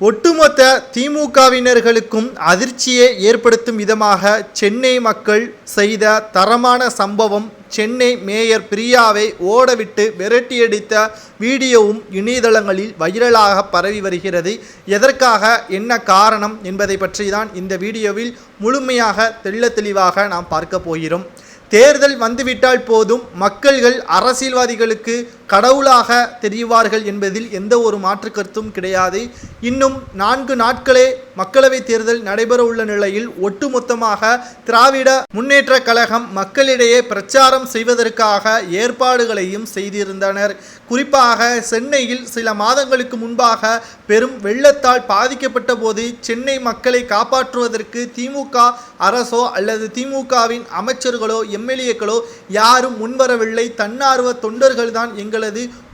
ஒட்டுமொத்த திமுகவினர்களுக்கும் அதிர்ச்சியை ஏற்படுத்தும் விதமாக சென்னை மக்கள் செய்த தரமான சம்பவம். சென்னை மேயர் பிரியாவை ஓடவிட்டு விரட்டியடித்த வீடியோவும் இணையதளங்களில் வைரலாக பரவி வருகிறது. எதற்காக, என்ன காரணம் என்பதை பற்றி தான் இந்த வீடியோவில் முழுமையாக தெளிவாக நாம் பார்க்க போகிறோம். தேர்தல் வந்துவிட்டால் போதும் மக்கள்கள் அரசியல்வாதிகளுக்கு கடவுளாக தெரிவார்கள் என்பதில் எந்த ஒரு மாற்று கருத்தும் கிடையாது. இன்னும் 4 நாட்களே மக்களவைத் தேர்தல் நடைபெற உள்ள நிலையில் ஒட்டுமொத்தமாக திராவிட முன்னேற்ற கழகம் மக்களிடையே பிரச்சாரம் செய்வதற்காக ஏற்பாடுகளையும் செய்திருந்தனர். குறிப்பாக சென்னையில் சில மாதங்களுக்கு முன்பாக பெரும் வெள்ளத்தால் பாதிக்கப்பட்ட போது சென்னை மக்களை காப்பாற்றுவதற்கு திமுக அரசோ அல்லது திமுகவின் அமைச்சர்களோ எம்எல்ஏக்களோ யாரும் முன்வரவில்லை. தன்னார்வ தொண்டர்கள் தான் எங்களது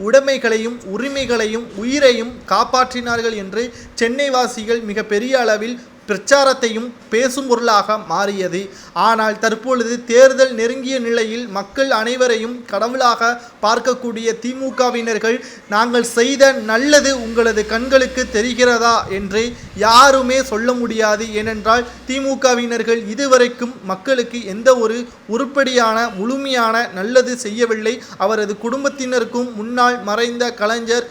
உடைமைகளையும் உரிமைகளையும் உயிரையும் காப்பாற்றினார்கள் என்று சென்னை வாசிகள் மிக பெரிய அளவில் பிரச்சாரத்தையும் பேசும் பொருளாக மாறியது. ஆனால் தற்பொழுது தேர்தல் நெருங்கிய நிலையில் மக்கள் அனைவரையும் கடவுளாக பார்க்கக்கூடிய திமுகவினர்கள் நாங்கள் செய்த நல்லது உங்களது கண்களுக்கு தெரிகிறதா என்று யாருமே சொல்ல முடியாது. ஏனென்றால் திமுகவினர்கள் இதுவரைக்கும் மக்களுக்கு எந்த ஒரு உருப்படியான முழுமையான நல்லது செய்யவில்லை. அவரது குடும்பத்தினருக்கும் முன்னாள் மறைந்த கலைஞர்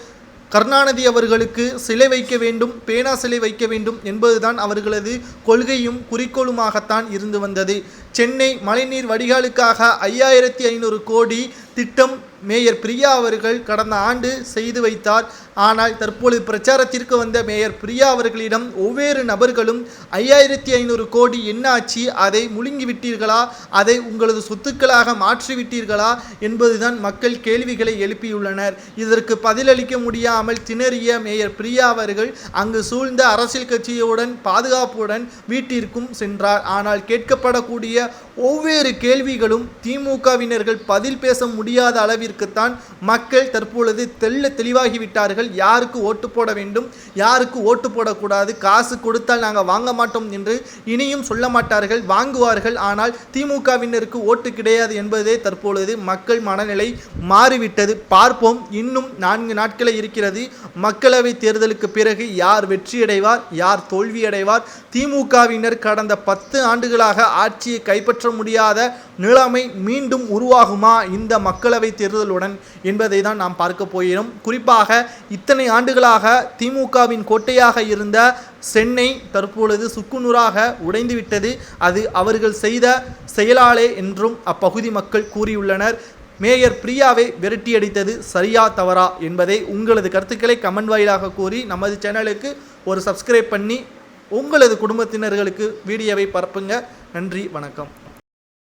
கருணாநிதி அவர்களுக்கு சிலை வைக்க வேண்டும், பேனா சிலை வைக்க வேண்டும் என்பதுதான் அவர்களது கொள்கையும் குறிக்கோளுமாகத்தான் இருந்து வந்தது. சென்னை மழைநீர் வடிகாலுக்காக 5500 கோடி திட்டம் மேயர் பிரியா அவர்கள் கடந்த ஆண்டு செய்து வைத்தார். ஆனால் தற்பொழுது பிரச்சாரத்திற்கு வந்த மேயர் பிரியா அவர்களிடம் ஒவ்வொரு நபர்களும் 5500 கோடி என்னாச்சு, அதை முழுங்கிவிட்டீர்களா, அதை உங்களது சொத்துக்களாக மாற்றிவிட்டீர்களா என்பதுதான் மக்கள் கேள்விகளை எழுப்பியுள்ளனர். இதற்கு பதிலளிக்க முடியாமல் திணறிய மேயர் பிரியா அவர்கள் அங்கு சூழ்ந்த அரசியல் கட்சியுடன் பாதுகாப்புடன் வீட்டிற்கும் சென்றார். ஆனால் கேட்கப்படக்கூடிய ஒவ்வொரு கேள்விகளும் திமுகவினர்கள் பதில் பேச முடியாத அளவிற்குத்தான் மக்கள் தற்பொழுது தெளிவாகிவிட்டார்கள். யாருக்கு ஓட்டு போட வேண்டும், யாருக்கு ஓட்டு போடக்கூடாது, காசு கொடுத்தால் நாங்கள் வாங்க மாட்டோம் என்று இனியும் சொல்ல மாட்டார்கள், வாங்குவார்கள். ஆனால் திமுகவினருக்கு ஓட்டு கிடையாது என்பதே தற்பொழுது மக்கள் மனநிலை மாறிவிட்டது. பார்ப்போம், இன்னும் 4 நாட்களே இருக்கிறது. மக்களவை தேர்தலுக்கு பிறகு யார் வெற்றியடைவார், யார் தோல்வியடைவார், திமுகவினர் கடந்த 10 ஆண்டுகளாக ஆட்சியை கைப்பற்ற முடியாத நிலைமை மீண்டும் உருவாகுமா இந்த மக்களவை தேர்தலுடன் என்பதை தான் நாம் பார்க்க போகிறோம். குறிப்பாக இத்தனை ஆண்டுகளாக திமுகவின் கோட்டையாக இருந்த சென்னை தற்பொழுது சுக்குநூறாக உடைந்துவிட்டது. அது அவர்கள் செய்த செயலாலே என்றும் அப்பகுதி மக்கள் கூறியுள்ளனர். மேயர் பிரியாவை விரட்டியடித்தது சரியா தவறா என்பதை உங்களது கருத்துக்களை கமெண்ட் வாயிலாக கூறி நமது சேனலுக்கு ஒரு சப்ஸ்கிரைப் பண்ணி உங்களது குடும்பத்தினர்களுக்கு வீடியோவை பரப்புங்க. நன்றி, வணக்கம்.